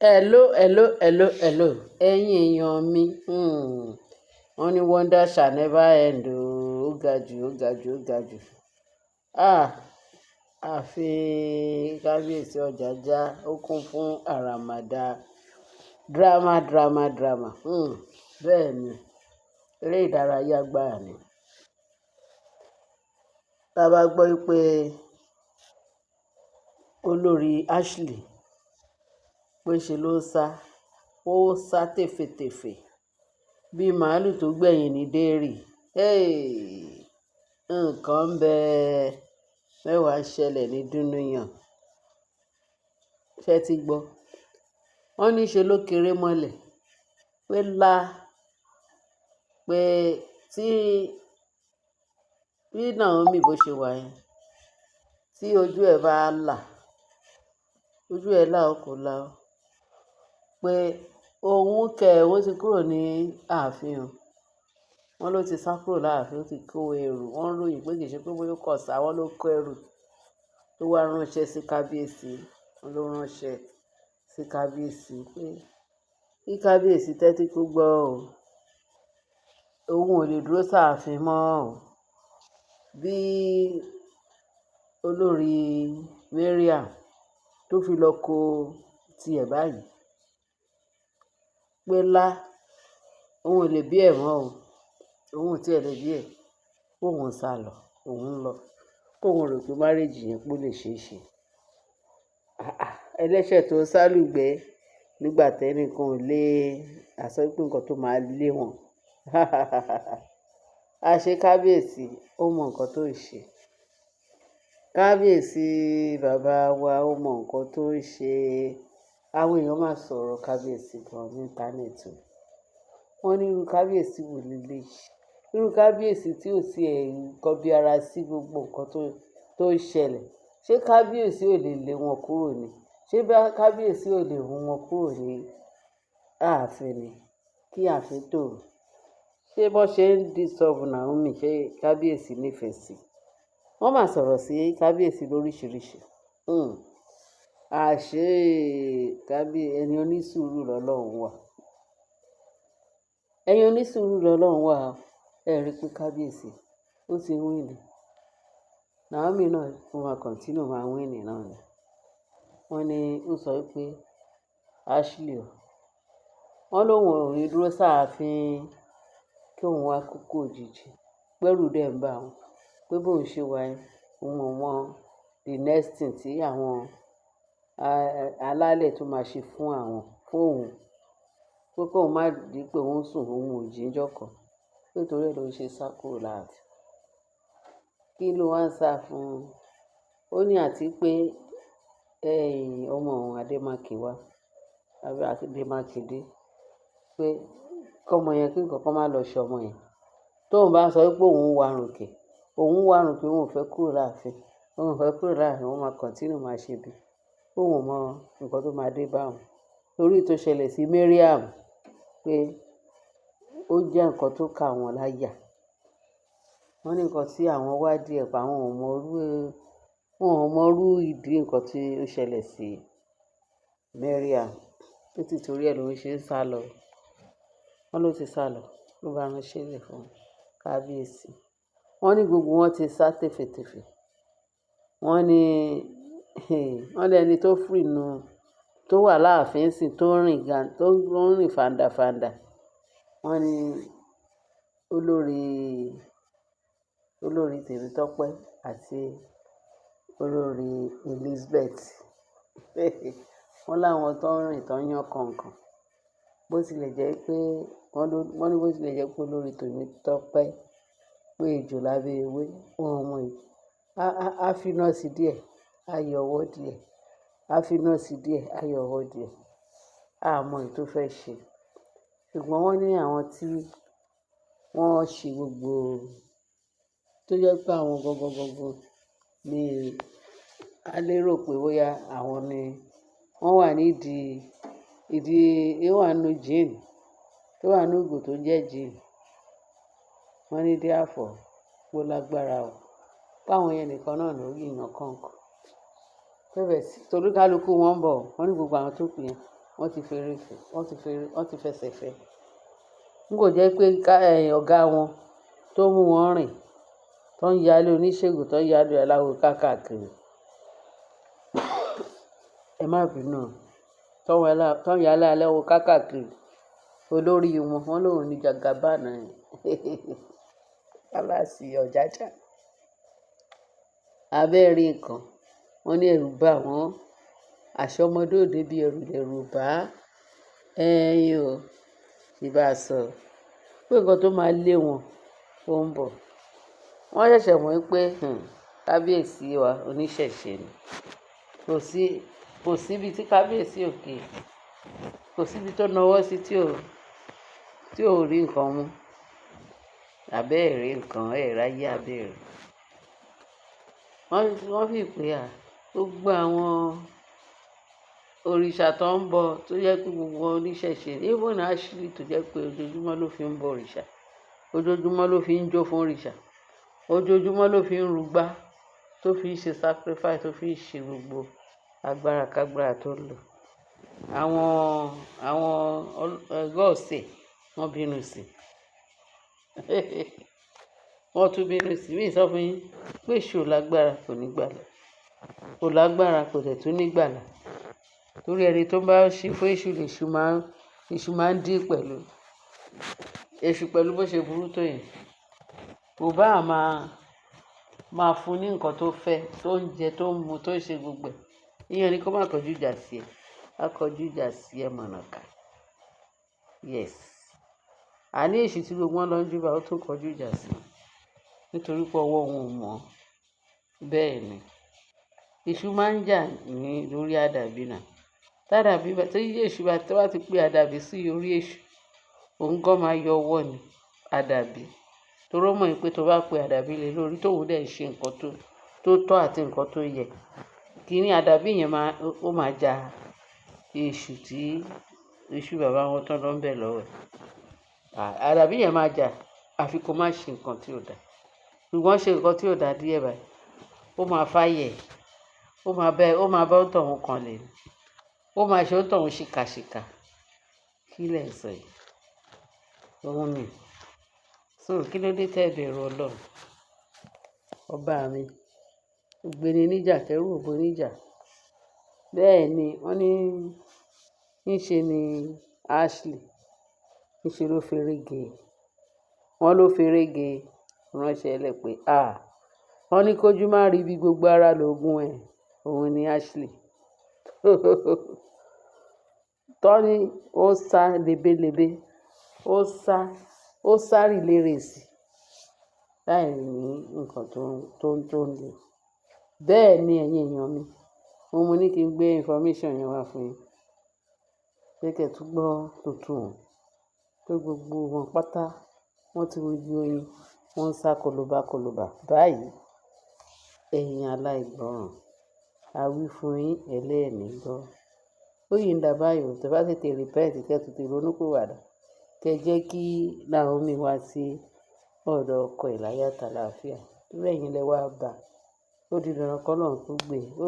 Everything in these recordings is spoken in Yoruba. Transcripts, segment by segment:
Hello. Ẹ̀yin èèyàn mi. Wọ́n ní wonder shall never end o. Ó ga jù, ó ga jù, ó ga jù. Àfi kábíyèsí Ọjájá ó kún fún àràmàdà drama. Bẹ́ẹ̀ ni, eré ìdárayá gbáà ni. Tá a bá gbọ́ pé olórí Ashley pé ṣe ló sá tèfètèfè bíi màálù tó gbẹ̀yìn ní dẹ́rì. Nǹkan ń bẹ mẹ́wàá ṣẹlẹ̀ ní dúníyàn. Ṣé ti gbọ́? Wọ́n ní ṣe ló kéré mọ́lẹ̀ pé tí bí Naomi bó ṣe wà yẹn tí ojú ẹ̀ bá là ojú ẹ̀ là ó kò là ó pé òun ti kúrò ní ààfin o. Wọ́n ló ti sá kúrò láàfin, ó ti kó ẹrù. Wọ́n ròyìn pé kì í ṣe pé bóyá ó kọ̀ sá, wọ́n ló kó ẹrù tó wá ránṣẹ́ sí kábíyèsí. Wọ́n ló ránṣẹ́ sí kábíyèsí pé kí kábíyèsí tẹ́tí kó gbọ́ o. Òun ò lè dúró sáàfin mọ́ o. Bí olórí Mariam tó fi lọ kó tiẹ̀ báyìí pé òun ò lè bí ẹ̀ mọ́ o. Òun ò tiẹ̀ lè bí ẹ̀. Kóun sá lọ, òun ń lọ. Kóun rò pé márèèjì yẹn pé ó lè ṣeé ṣe. Ẹlẹ́ṣẹ̀ tó sálùgbẹ́ nígbà tẹ́nìkan ò lè àsọ pé nǹkan tó máa lé wọn. Àṣé kábíyèsí ó mọ nǹkan tó ń ṣe. Kábíyèsí bàbá wa ó mọ nǹkan tó ń ṣe. Àwọn èèyàn máa sọ̀rọ̀ kábíyèsí gan ní íńtánẹ́ẹ̀tì. Wọ́n ní irú kábíyèsí wo leléyìí? Irú kábíyèsí tí ò sí kọbi ara sí gbogbo nǹkan tó ń ṣẹlẹ̀. Ṣé kábíyèsí ò lè lé wọn kúrò ni? Ṣé kábíyèsí ò lè rún wọn kúrò ní ààfin ni kí ààfin tòrò? Ṣé bọ́n ṣe ń disturb Naomi ṣé kábíyèsí nífẹ̀ẹ́ sí? Wọ́n máa sọ̀rọ̀ sí kábíyèsí lóríṣiríṣi. Àṣé ẹni onísùúrù lọ́lọ́run wà. Ẹni onísùúrù lọ́lọ́run wà. Ẹ rí i pé kábíyèsí ó ti wíìnì. Naomi náà ó máa continue máa wíìnì náà ni. Wọ́n ní ó sọ pé Ashley wọ́n lóun ò ní dúró sáàfin kí òun wá kúkú òjijì. Pẹ́rù dẹ̀ ń bà wọ́n pé bóun ṣe wà yẹn òun ò mọ the next thing tí àwọn alálẹ̀ tó máa ṣe fún òun. Pé kóun má di pé òun sùn òun ò jí níjọ́ kan. Nítorí ẹ̀ ló ṣe sá kúrò láàfin. Kí ló wá ń sá fún? Ó ní àti pé ọmọ òun Adémákinwá àbí Adémákindé pé kọ́mọ yẹn kí nǹkan kan má lọ ṣe ọmọ yẹn. Tóun bá sọ pé òun warùnkè òun ò fẹ́ kúrò láàfin. Òun ò fẹ́ kúrò láàfin, òun máa continue máa ṣe bí. Òun ò mọ nǹkan tó máa dé bá òun. Torí tó ṣẹlẹ̀ sí Mariam pé ó jẹ́ nǹkan tó ká wọn láyà. Wọ́n ní nǹkan tí àwọn wádìí ẹ̀ pa àwọn ò mọrú ìdí nǹkan tí ó ṣẹlẹ̀ sí Mariam. Nítorí ẹ̀ ló ń ṣe ń sá lọ. Wọ́n ló ti sá lọ ló bá ránṣẹ́ lẹ̀ fún kábíyèsí. Wọ́n ní gbogbo wọn ti sá tèfètèfè. Wọ́n ní ẹni tó tó wà láàfin sí tó ń rìn fàǹdàfàǹdà. Wọ́n ní olórí Tèmítọ́pẹ́ àti olórí Elizabeth. Wọ́n láwọn tó ń rìn tó ń yán kọ̀ọ̀kan. Bó tilẹ̀ jẹ́ pé wọ́n ní bó tilẹ̀ jẹ́ pé olórí Tèmítọ́pẹ́ pé ejò lábẹ́ ewé wọn mọ èyí. Á fi iná sí díẹ̀, á yọ ọwọ́ díẹ̀. Á fi iná sí díẹ̀, á yọ ọwọ́ díẹ̀. Á mọ èyí tó fẹ́ ṣe. Ṣùgbọ́n wọ́n ní àwọn tí wọ́n ṣe gbogbo tó jẹ́ pé àwọn gangan ni a lérò pé bóyá àwọn ni wọ́n wà nídìí wà nínú gin tó wà nínú ìgò tó jẹ́ gin. Wọ́n ní díàfọ̀ pó lágbára o. Páwọn yẹn nìkan náà ló yìnbọn kọ̀ọ̀kan. Torí kálukú wọn ń bọ̀. Wọ́n ní gbogbo àwọn tó kù yẹn wọ́n ti fẹsẹ̀ fẹ́ n kò jẹ́ pé ọ̀gá wọn tó mú wọn rìn tó ń yálé oníṣègùn tó ń yálé aláwo káàkiri ẹ má bínú tó ń yálé aláwo káàkiri olórí wọn lòun ní jagabánà aláàsì ọ̀jájá abẹ́rẹ́ nǹkan wọn ní ẹ̀rù bà wọ́n àṣọ ọmọdé òde bíi ẹ̀rù lẹ̀rù bá ẹ̀yìn o ìbá sọ pé nǹkan tó máa lé wọn ó ń bọ̀ wọ́n ṣẹ̀ṣẹ̀ mọ̀ pé kábíyèsí wa oníṣẹ̀ṣe ni kò síbi tí kábíyèsí òkè kò síbi tó náwó sí tí ò rí nǹkan mú abẹ́ẹ̀rẹ́ nǹkan ráyé abẹ́ẹ̀rẹ́ wọ́n fi pé gbogbo àwọn òrìṣà tó ń bọ tó jẹ́ pé gbogbo oníṣẹ̀ṣe even Ashley tó jẹ́ pé ojoojúmọ́ ló fi ń bọ òrìṣà ojoojúmọ́ ló fi ń jó fún òrìṣà ojoojúmọ́ ló fi ń rúgbá tó fi ń ṣe sacrifice tó fi ń ṣe gbogbo agbára kágbára tó lò àwọn gọ́ọ̀sì wọ́n bínú sí wọ́n tún bínú sí mí sọ fún yín pé èṣù lágbára kò ní gbàlà kò lágbára kò dẹ̀ tún ní gbàlà torí ẹni tó bá ṣe fún èṣù èṣù máa ń dín pẹ̀lú èṣù pẹ̀lú bó ṣe burú tó yẹn kò bá máa fún ní nǹkan tó fẹ́ tó ń jẹ tó ń mu tó ń ṣe gbogbo ẹ̀ ìyẹn ni kó má kọjú ìjà sí ẹ á kọjú ìjà sí ẹ mọ̀nàkà yes àní èṣù tí gbogbo wọn lọ ń júbà ó tún kọjú ìjà sí nítorí pé ọwọ́ wọn ò mọ́ bẹ́ẹ̀ ni èṣù máa ń jà ní lórí àdàbí náà tádàbí tó yí èṣù bá tó bá ti pé àdàbí sí orí èṣù òun gan máa yọ ọwọ́ ni àdàbí toró mọ̀ pé tó bá pe àdàbí lé lórí tóun dẹ̀ ṣe nǹkan tó tọ́ àti nǹkan tó yẹ kíní àdàbí yẹn ó máa ja èṣù tí èṣù bàbá wọn tán lọ ń bẹ̀ lọ́wọ́ àdàbí yẹn máa jà àfi kó má ṣe nǹkan tí ò dáa ṣùgbọ́n ṣe nǹkan tí ò dáa díẹ̀ báyìí ó máa fàyẹ̀ ó máa bá òǹtọ̀hún kan lè ní ó máa ṣe òǹtọ̀hún ṣìkàṣìkà kí lẹ̀ ń sọ yìí òun ni so kí ló dé tẹ́ bẹ̀rù Ọlọ́run ọba mi ògbéni níjà kẹrù ògbó níjà bẹ́ẹ̀ ni wọ́n ní níṣe ni Ashley níṣe ló ferege wọ́n ló ferege ránṣẹ́ lẹ̀ pé wọ́n ní kójú má rí bí gbogbo ara lóògùn ẹ̀ òun ni Ashley tọ́ni ó sá lebélebé ó sá rìlérèsì láì ní nǹkan tó ń lò bẹ́ẹ̀ ni ẹ̀yin èèyàn mi mo ní kí n gbé information yẹn wá fún yín pé kẹ́tù gbọ́ tuntun pé gbogbo wọn pátá wọ́n ti wojú oyin wọ́n ń sá kolobakoloba báyìí ẹ̀yin aláìgbọràn àwí fún yín ẹlẹ́ẹ̀ní gbọ́ ó yìí ń dà báyìí tẹ́ bá tètè repent kẹ́tù ti ronúpìwàdà kẹ́ jẹ́ kí Naomi wá sí ọ̀dọ̀ ọkọ ẹ̀ láyọ̀ àtàlàáfíà lórí ẹ̀yin lẹ wá bá ó di dandan kọ́ náà tó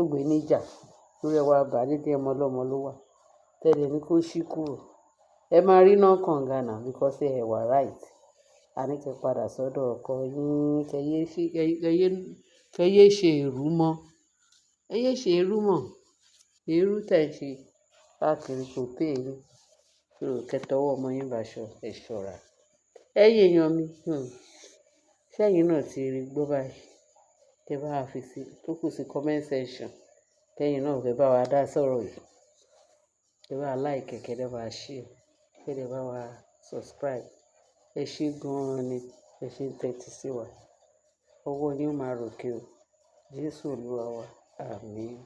gbé níjà lórí ẹ̀ wá bá nídìí ọmọ ọlọ́mọ ló wà tẹ́lẹ̀ ní kó ṣí kúrò ẹ máa rí náà kànga náà because ẹ wà right àní kẹ́ padà sọ́dọ̀ ọkọ yín kẹ́yé ṣe èrú mọ́ ẹyẹ ṣe èrú mọ́ èrú tẹ̀ ń ṣe káàkiri kò pé èrú kẹtọwọ́ ọmọ yín báṣọ ẹ ṣọ́ra ẹ̀yin èèyàn mi ṣẹ́yìn náà ti rí gbọ́ báyìí tẹ́ bá fi sí tó kù sí comment section kẹ́yìn náà fẹ́ bá wa dá sọ̀rọ̀ yìí kẹ́ bá like kẹ́ bá share kẹ́ bá wa subscribe ẹ ṣé gan-an ni ẹ ṣé ń tẹ́tí sí wa ọwọ́ yín máa ròkè o Jésù Olúwa wa àmín.